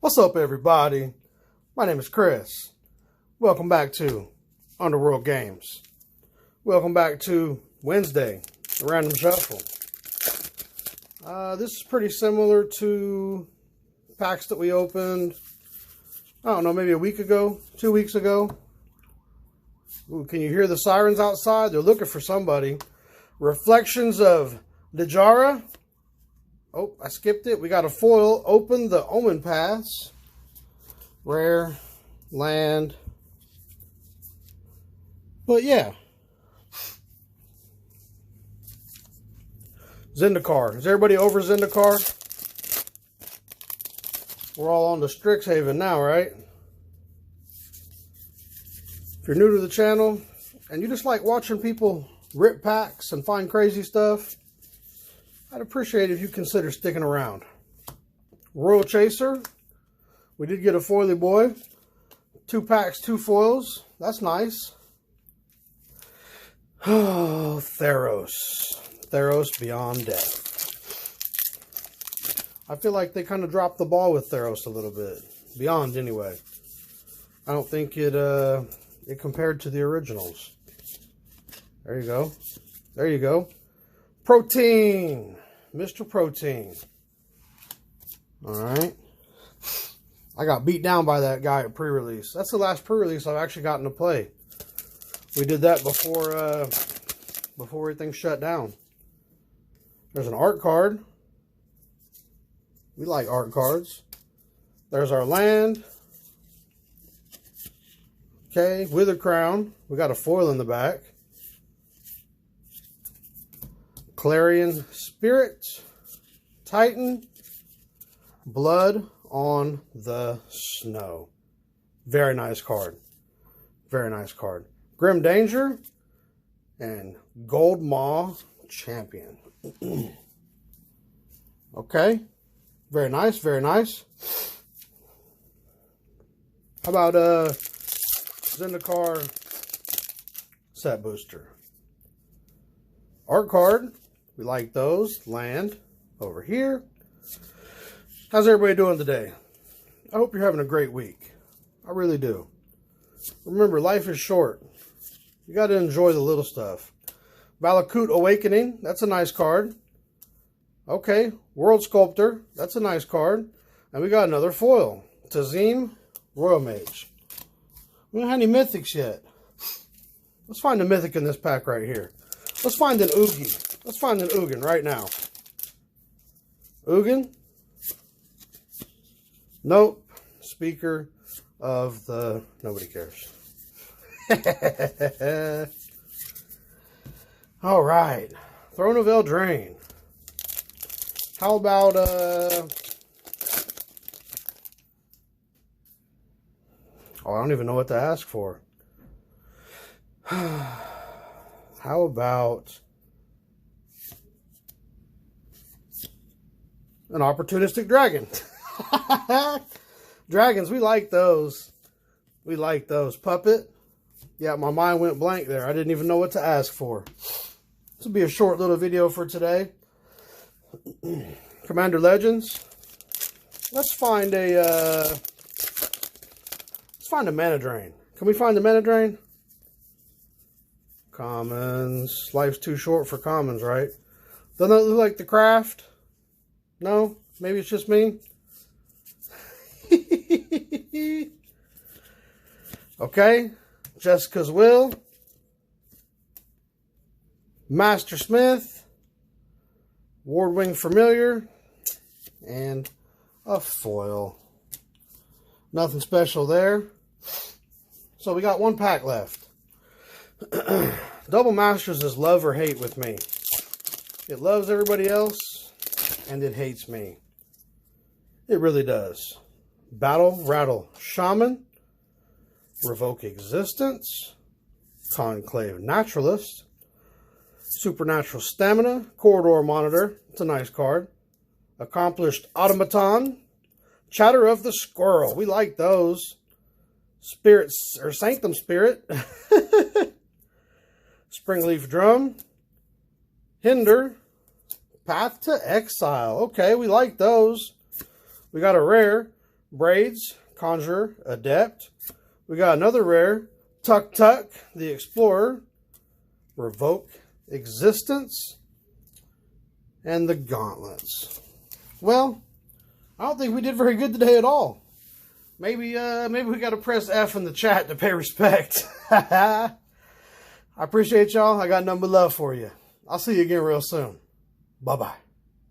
What's up, everybody? My name is Chris. Welcome back to Underworld Games. Welcome back to Wednesday, the Random Shuffle. This is pretty similar to packs that we opened, I don't know, maybe a week ago, 2 weeks ago. Ooh, can you hear the sirens outside? They're looking for somebody. Reflections of Dejara. Oh, I skipped it. We got a foil. Open the Omen Paths. Rare. Land. But yeah. Zendikar. Is everybody over Zendikar? We're all on to Strixhaven now, right? If you're new to the channel and you just like watching people rip packs and find crazy stuff, I'd appreciate it if you consider sticking around. Royal Chaser. We did get a foily boy. 2 packs, 2 foils. That's nice. Oh, Theros. Theros Beyond Death. I feel like they kind of dropped the ball with Theros a little bit. Beyond, anyway. I don't think it compared to the originals. There you go. There you go. Protein. Mr. Protein. Alright. I got beat down by that guy at pre-release. That's the last pre-release I've actually gotten to play. We did that before everything shut down. There's an art card. We like art cards. There's our land. Okay, Wither Crown. We got a foil in the back. Clarion Spirit. Titan. Blood on the Snow. Very nice card. Very nice card. Grim Danger. And Gold Maw Champion. Okay. Very nice, very nice. How about Zendikar set booster? Art card. We like those. Land over here. How's everybody doing today? I hope you're having a great week. I really do. Remember, life is short. You got to enjoy the little stuff. Valakut Awakening. That's a nice card. Okay. World Sculptor. That's a nice card. And we got another foil. Tazim Royal Mage. We don't have any mythics yet. Let's find a mythic in this pack right here. Let's find an Oogie. Let's find an Ugin right now. Ugin? Nope. Speaker of the... Nobody cares. Alright. Throne of Eldraine. How about... Oh, I don't even know what to ask for. How about... an opportunistic dragon. Dragons, we like those. We like those. Puppet. Yeah, my mind went blank there. I didn't even know what to ask for. This will be a short little video for today. Commander Legends. Let's find a mana drain. Can we find the mana drain? Commons. Life's too short for commons, right? Doesn't it look like the craft? No? Maybe it's just me? Okay. Jessica's Will. Master Smith. Wardwing Familiar. And a foil. Nothing special there. So we got 1 pack left. Double Masters is love or hate with me. It loves everybody else. And it hates me. It really does. Battle Rattle Shaman. Revoke Existence. Conclave Naturalist. Supernatural Stamina. Corridor Monitor. It's a nice card. Accomplished Automaton. Chatter of the Squirrel. We like those. Spirits or Sanctum Spirit. Springleaf Drum. Hinder. Path to Exile. Okay, we like those. We got a rare. Braids, Conjurer, Adept. We got another rare, Tuk Tuk, the Explorer, Revoke Existence, and the Gauntlets. Well, I don't think we did very good today at all. Maybe we got to press F in the chat to pay respect. I appreciate y'all. I got nothing but love for you. I'll see you again real soon. Bye-bye.